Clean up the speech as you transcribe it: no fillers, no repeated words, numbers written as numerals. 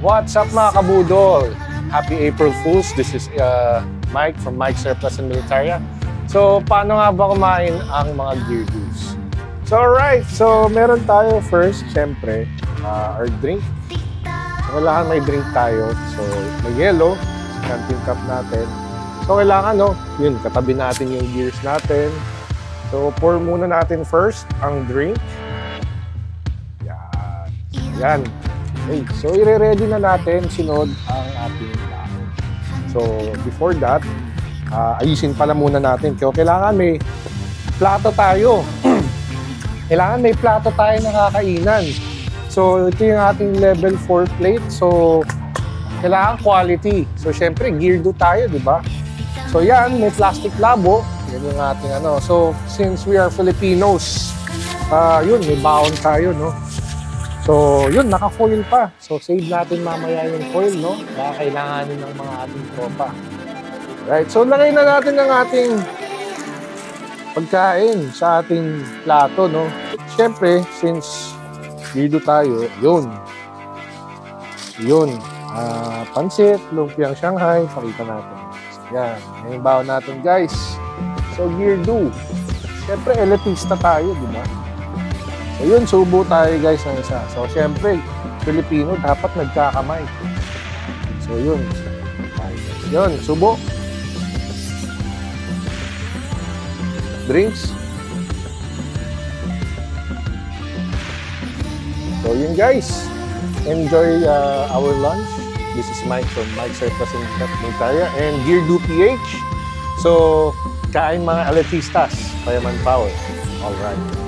What's up mga kabudol? Happy April Fools. This is Mike from Mike Surplus and Militaria. So, paano nga ba kumain ang mga gear goose? So, alright. So, meron tayo first, syempre, our drink. So, kailangan may drink tayo. So, may yellow, camping cup natin. So, kailangan, yun, katabi natin yung gears natin. So, pour muna natin first ang drink. Yan. Okay, so i-ready na natin sinod ang ating plato. So before that, ayusin pala muna natin. Kailangan may plato tayo. Kailangan may plato tayo na kakainan. So ito yung ating level 4 plate. So kailangan quality. So syempre gear do tayo, di ba? So yan, may plastic labo. Yan yung ating ano. So since we are Filipinos, yun, may baon tayo, no? So, yun, naka-foil pa. So, save natin mamaya yung foil, no? Baka kailanganin ng mga ating tropa. Right, so lagay na natin ang ating pagkain sa ating plato, no? Siyempre, since dito tayo, yun. Yun. Pansit, lumpiang Shanghai, pakita natin. So, yan. Yung baon natin, guys. So, gear do. Siyempre, elitista tayo, di ba? So yun, subo tayo guys ng isa. So syempre, Pilipino dapat nagkakamay. So yun. Yun, subo. Drinks. So yun guys. Enjoy our lunch. This is Mike from Mike Surplus and Militaria and Gear Do PH. So, kain mga elitistas, Payaman Power. Alright.